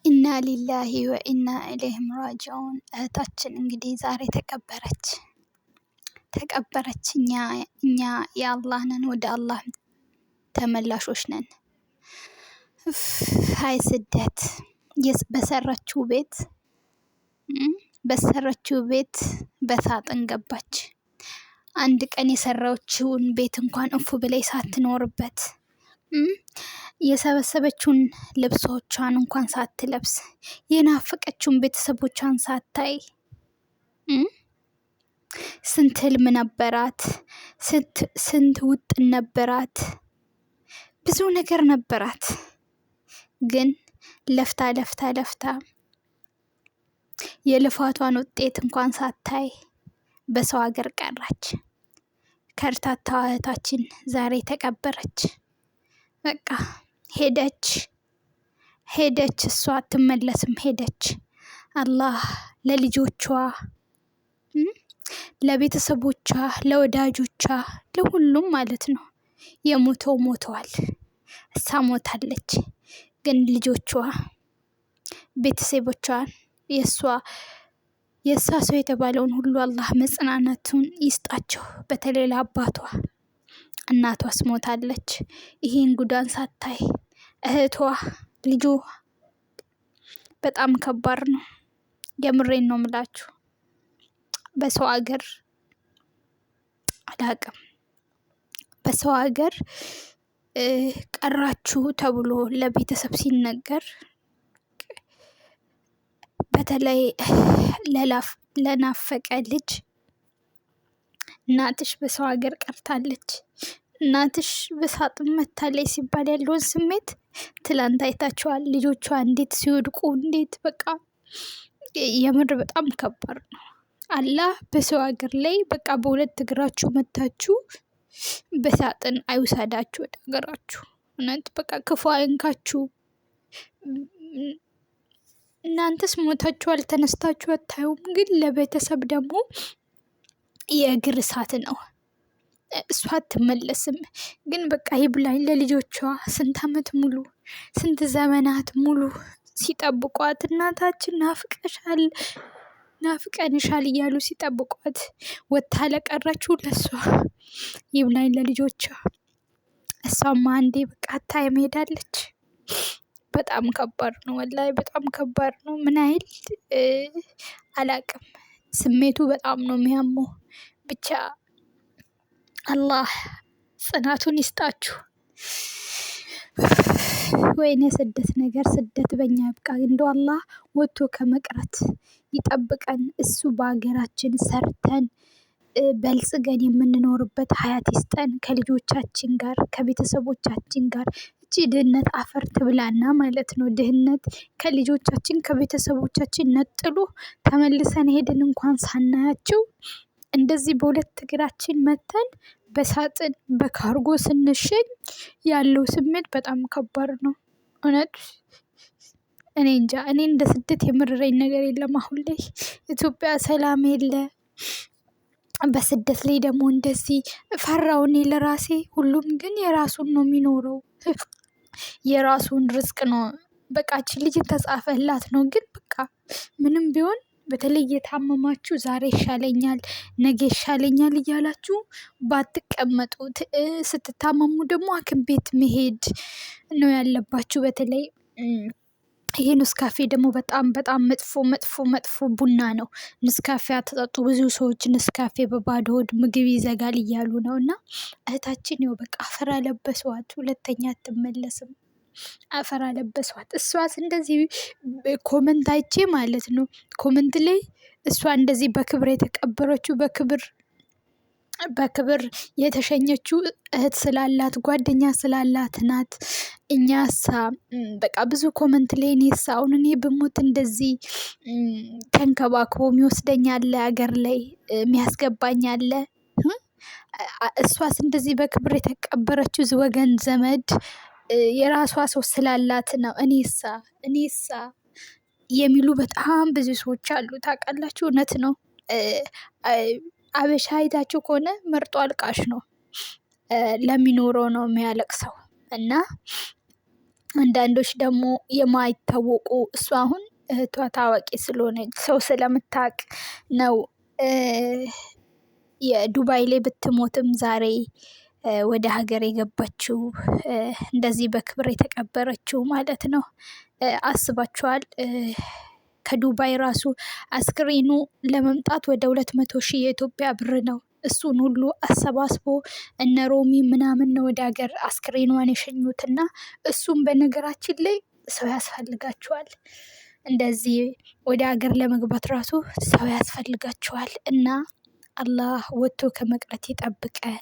ኢና ሊላሂ ወኢና ኢለይሂ ራጂዑን። እህታችን እንግዲህ ዛሬ ተቀበረች። እኛ የአላህ ነን፣ ወደ አላህ ተመላሾች ነን። ሀይ ስደት በሰረችው ቤት በሳጥን ገባች። አንድ ቀን የሰራችውን ቤት እንኳን እፉ ብላይ ሳትኖርበት የሰበሰበችውን ልብሶቿን እንኳን ሳትለብስ የናፈቀችውን ቤተሰቦቿን ሳታይ ስንት ህልም ነበራት፣ ስንት ውጥን ነበራት፣ ብዙ ነገር ነበራት። ግን ለፍታ የልፋቷን ውጤት እንኳን ሳታይ በሰው ሀገር ቀረች። ከርታታዋ እህታችን ዛሬ ተቀበረች። በቃ ሄደች፣ እሷ አትመለስም። ሄደች። አላህ ለልጆቿ፣ ለቤተሰቦቿ፣ ለወዳጆቿ፣ ለሁሉም ማለት ነው። የሞተው ሞተዋል፣ እሷ ሞታለች። ግን ልጆቿ፣ ቤተሰቦቿን የእሷ ሰው የተባለውን ሁሉ አላህ መጽናናቱን ይስጣቸው። በተለይ ለአባቷ፣ እናቷስ ሞታለች። ይሄን ጉዳን ሳታይ እህቷ፣ ልጇ በጣም ከባድ ነው። የምሬን ነው ምላችሁ። በሰው ሀገር አላቅም፣ በሰው ሀገር ቀራችሁ ተብሎ ለቤተሰብ ሲነገር፣ በተለይ ለናፈቀ ልጅ እናትሽ በሰው ሀገር ቀርታለች፣ እናትሽ በሳጥን መታለች ሲባል ያለውን ስሜት ትላንት አይታችኋል። ልጆቿ እንዴት ሲወድቁ፣ እንዴት በቃ የምር በጣም ከባድ ነው። አላህ በሰው ሀገር ላይ በቃ በሁለት እግራችሁ መታችሁ በሳጥን አይውሰዳችሁ ወደ ሀገራችሁ። እውነት በቃ ክፉ አይንካችሁ። እናንተስ ሞታችኋል፣ ተነስታችሁ አታዩም። ግን ለቤተሰብ ደግሞ የእግር እሳት ነው። እሷ አትመለስም። ግን በቃ ይብላኝ ለልጆቿ። ስንት አመት ሙሉ፣ ስንት ዘመናት ሙሉ ሲጠብቋት እናታችን ናፍቀንሻል እያሉ ሲጠብቋት ወታ ለቀረችው ለሷ ይብላኝ ለልጆቿ። እሷማ አንዴ በቃ ታይም ሄዳለች። በጣም ከባድ ነው፣ ወላሂ በጣም ከባድ ነው። ምን አይል አላቅም። ስሜቱ በጣም ነው የሚያመው። ብቻ አላህ ጽናቱን ይስጣችሁ። ወይኔ ስደት ነገር፣ ስደት በእኛ ይብቃ። እንደው አላህ ወጥቶ ከመቅረት ይጠብቀን። እሱ በሀገራችን ሰርተን በልጽገን የምንኖርበት ሀያት ይስጠን፣ ከልጆቻችን ጋር፣ ከቤተሰቦቻችን ጋር። እቺ ድህነት አፈር ትብላና ማለት ነው። ድህነት ከልጆቻችን ከቤተሰቦቻችን ነጥሎ ተመልሰን ሄድን እንኳን ሳናያቸው እንደዚህ በሁለት እግራችን መተን በሳጥን በካርጎ ስንሸኝ ያለው ስሜት በጣም ከባድ ነው። እውነት እኔ እንጃ። እኔ እንደ ስደት የምረረኝ ነገር የለም አሁን ላይ። ኢትዮጵያ ሰላም የለ። በስደት ላይ ደግሞ እንደዚህ ፈራው እኔ ለራሴ። ሁሉም ግን የራሱን ነው የሚኖረው፣ የራሱን ርዝቅ ነው። በቃችን ልጅ ተጻፈላት ነው። ግን በቃ ምንም ቢሆን በተለይ የታመማችሁ ዛሬ ይሻለኛል፣ ነገ ይሻለኛል እያላችሁ ባትቀመጡት። ስትታመሙ ደግሞ ሐኪም ቤት መሄድ ነው ያለባችሁ። በተለይ ይሄ ኔስካፌ ደግሞ በጣም በጣም መጥፎ ቡና ነው። ኔስካፌ አትጠጡ። ብዙ ሰዎች ኔስካፌ በባዶ ሆድ ምግብ ይዘጋል እያሉ ነው። እና እህታችን ይኸው በቃ አፈር አለበሷት። ሁለተኛ አትመለስም። አፈር አለበሷት። እሷስ እንደዚህ ኮመንት አይቼ ማለት ነው፣ ኮመንት ላይ እሷ እንደዚህ በክብር የተቀበረችው በክብር የተሸኘችው እህት ስላላት ጓደኛ ስላላት ናት። እኛሳ በቃ ብዙ ኮመንት ላይ እኔሳ አሁን እኔ ብሞት እንደዚህ ተንከባክቦ የሚወስደኝ አለ፣ ሀገር ላይ የሚያስገባኝ አለ። እሷስ እንደዚህ በክብር የተቀበረችው ወገን ዘመድ የራሷ ሰው ስላላት ነው። እኔሳ የሚሉ በጣም ብዙ ሰዎች አሉ። ታውቃላችሁ፣ እውነት ነው። አበሻ አይታችሁ ከሆነ መርጦ አልቃሽ ነው። ለሚኖረው ነው የሚያለቅሰው። እና አንዳንዶች ደግሞ የማይታወቁ እሱ አሁን እህቷ ታዋቂ ስለሆነች ሰው ስለምታውቅ ነው የዱባይ ላይ ብትሞትም ዛሬ ወደ ሀገር የገባችው እንደዚህ በክብር የተቀበረችው ማለት ነው። አስባችኋል? ከዱባይ ራሱ አስክሬኑ ለመምጣት ወደ 200,000 የኢትዮጵያ ብር ነው። እሱን ሁሉ አሰባስቦ እነ ሮሚ ምናምን ነው ወደ ሀገር አስክሬኗን የሸኙትና እሱም በነገራችን ላይ ሰው ያስፈልጋቸዋል። እንደዚህ ወደ ሀገር ለመግባት ራሱ ሰው ያስፈልጋቸዋል። እና አላህ ወጥቶ ከመቅረት ይጠብቀን።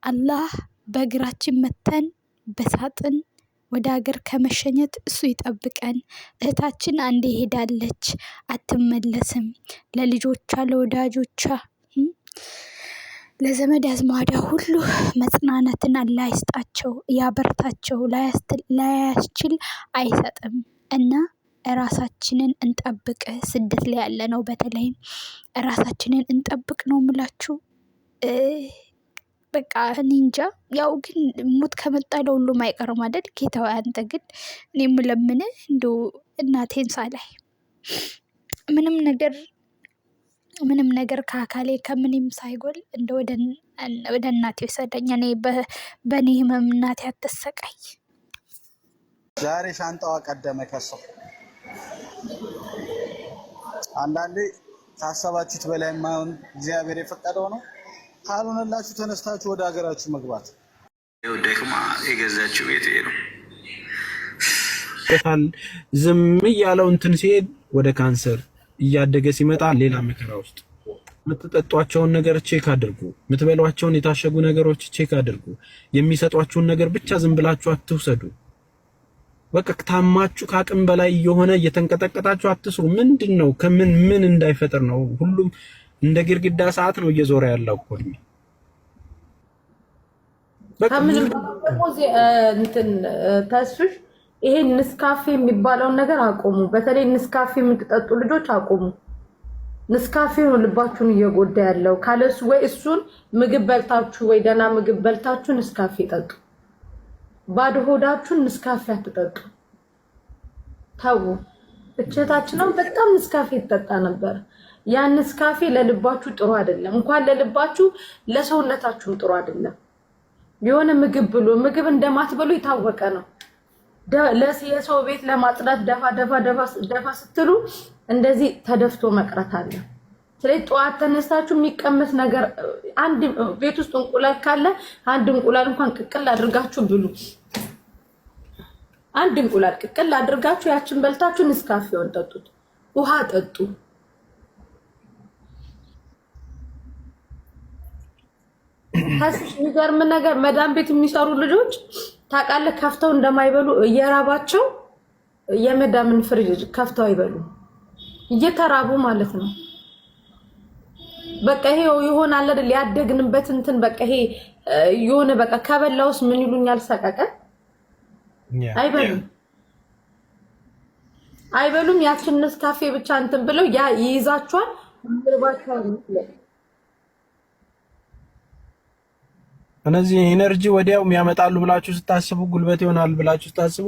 አላህ በእግራችን መተን በሳጥን ወደ ሀገር ከመሸኘት እሱ ይጠብቀን። እህታችን አንዴ ሄዳለች፣ አትመለስም። ለልጆቿ፣ ለወዳጆቿ፣ ለዘመድ አዝማዳ ሁሉ መጽናናትን አላህ ይስጣቸው፣ ያበርታቸው። ላያስችል አይሰጥም እና ራሳችንን እንጠብቅ። ስደት ላይ ያለ ነው በተለይም ራሳችንን እንጠብቅ ነው የምላችሁ። በቃ እኔ እንጃ። ያው ግን ሞት ከመጣ ለሁሉም አይቀርም አይደል? ጌታው አንተ ግን እኔ የምለምንህ እንደው እናቴን ሳላይ ምንም ነገር ከአካሌ ከምንም ሳይጎል እንደ ወደ እናቴ ወሰደኝ። እኔ በእኔ ህመም እናቴ አትሰቃይ። ዛሬ ሻንጣዋ ቀደመ ከሰው። አንዳንዴ ካሰባችሁት በላይ የማይሆን እግዚአብሔር የፈቀደው ነው። ካልሆነላችሁ ተነስታችሁ ወደ ሀገራችሁ መግባት። ይኸው ደክማ የገዛችው ቤት ነው። ዝም እያለው እንትን ሲሄድ ወደ ካንሰር እያደገ ሲመጣ ሌላ መከራ ውስጥ። የምትጠጧቸውን ነገር ቼክ አድርጉ። የምትበሏቸውን የታሸጉ ነገሮች ቼክ አድርጉ። የሚሰጧችሁን ነገር ብቻ ዝም ብላችሁ አትውሰዱ። በቃ ታማችሁ ከአቅም በላይ የሆነ እየተንቀጠቀጣችሁ አትስሩ። ምንድነው ምን እንዳይፈጠር ነው። ሁሉም እንደ ግድግዳ ሰዓት ነው እየዞረ ያለው እኮ በቃ ተስፍሽ ይሄ ንስካፌ የሚባለውን ነገር አቆሙ። በተለይ ንስካፌ የምትጠጡ ልጆች አቆሙ። ንስካፌ ነው ልባችሁን እየጎዳ ያለው። ካለሱ ወይ እሱን ምግብ በልታችሁ ወይ ደህና ምግብ በልታችሁ ንስካፌ ጠጡ። ባዶ ሆዳችሁን ንስካፌ አትጠጡ። ተው። እህታችንም በጣም ንስካፌ ትጠጣ ነበር። ያን ንስካፌ ለልባችሁ ጥሩ አይደለም። እንኳን ለልባችሁ ለሰውነታችሁም ጥሩ አይደለም። የሆነ ምግብ ብሎ ምግብ እንደማትበሉ የታወቀ ነው። የሰው ቤት ለማጽዳት ደፋ ስትሉ እንደዚህ ተደፍቶ መቅረት አለ። ስለዚህ ጠዋት ተነስታችሁ የሚቀመስ ነገር አንድ ቤት ውስጥ እንቁላል ካለ አንድ እንቁላል እንኳን ቅቅል አድርጋችሁ ብሉ። አንድ እንቁላል ቅቅል አድርጋችሁ ያችን በልታችሁ ንስካፌውን ጠጡት። ውሃ ጠጡ። ታስሽ የሚገርም ነገር መዳም ቤት የሚሰሩ ልጆች ታውቃለህ፣ ከፍተው እንደማይበሉ እየራባቸው የመዳምን ፍሪጅ ከፍተው አይበሉ፣ እየተራቡ ማለት ነው። በቃ ይሄ ይሆናል አይደል? ያደግንበት እንትን በቃ ይሄ የሆነ በቃ ከበላውስ ምን ይሉኛል ሰቀቀን። አይበሉም። ያችን ንስካፌ ብቻ እንትን ብለው ያ ይይዛቸዋል። እነዚህ ኤነርጂ ወዲያው የሚያመጣሉ ብላችሁ ስታስቡ፣ ጉልበት ይሆናል ብላችሁ ስታስቡ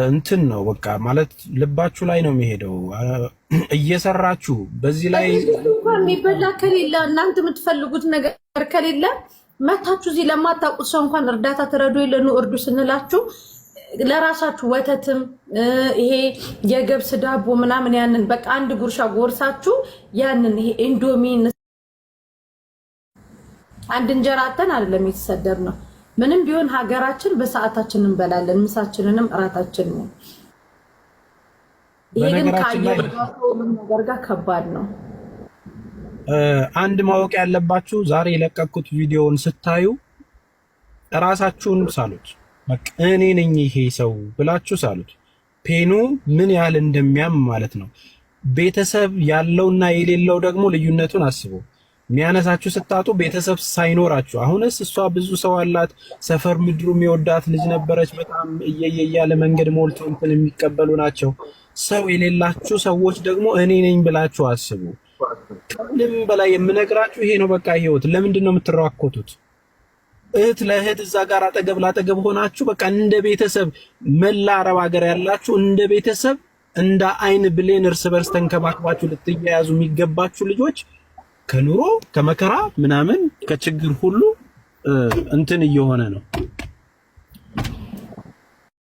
እንትን ነው በቃ ማለት ልባችሁ ላይ ነው የሚሄደው። እየሰራችሁ በዚህ ላይ እንኳን የሚበላ ከሌለ እናንተ የምትፈልጉት ነገር ከሌለ መታችሁ እዚህ ለማታውቁት ሰው እንኳን እርዳታ ትረዱ የለኑ እርዱ ስንላችሁ ለራሳችሁ ወተትም ይሄ የገብስ ዳቦ ምናምን ያንን በቃ አንድ ጉርሻ ጎርሳችሁ ያንን ይሄ ኢንዶሚ አንድ እንጀራ አተን አይደለም የተሰደር ነው። ምንም ቢሆን ሀገራችን በሰዓታችን እንበላለን፣ ምሳችንንም እራታችንን። ይሄ ግን ካየው ነገር ጋር ከባድ ነው። አንድ ማወቅ ያለባችሁ ዛሬ የለቀኩት ቪዲዮውን ስታዩ ራሳችሁን ሳሉት። በቃ እኔ ነኝ ይሄ ሰው ብላችሁ ሳሉት። ፔኑ ምን ያህል እንደሚያም ማለት ነው። ቤተሰብ ያለውና የሌለው ደግሞ ልዩነቱን አስቡ። የሚያነሳችሁ ስታጡ ቤተሰብ ሳይኖራችሁ፣ አሁንስ እሷ ብዙ ሰው አላት፣ ሰፈር ምድሩ የሚወዳት ልጅ ነበረች፣ በጣም እያለ መንገድ ሞልቶ እንትን የሚቀበሉ ናቸው። ሰው የሌላችሁ ሰዎች ደግሞ እኔ ነኝ ብላችሁ አስቡ። ከምንም በላይ የምነግራችሁ ይሄ ነው። በቃ ህይወት ለምንድን ነው የምትራኮቱት? እህት ለእህት እዛ ጋር አጠገብ ላጠገብ ሆናችሁ በቃ እንደ ቤተሰብ መላ አረብ ሀገር ያላችሁ እንደ ቤተሰብ እንደ አይን ብሌን እርስ በርስ ተንከባክባችሁ ልትያያዙ የሚገባችሁ ልጆች ከኑሮ ከመከራ ምናምን ከችግር ሁሉ እንትን እየሆነ ነው።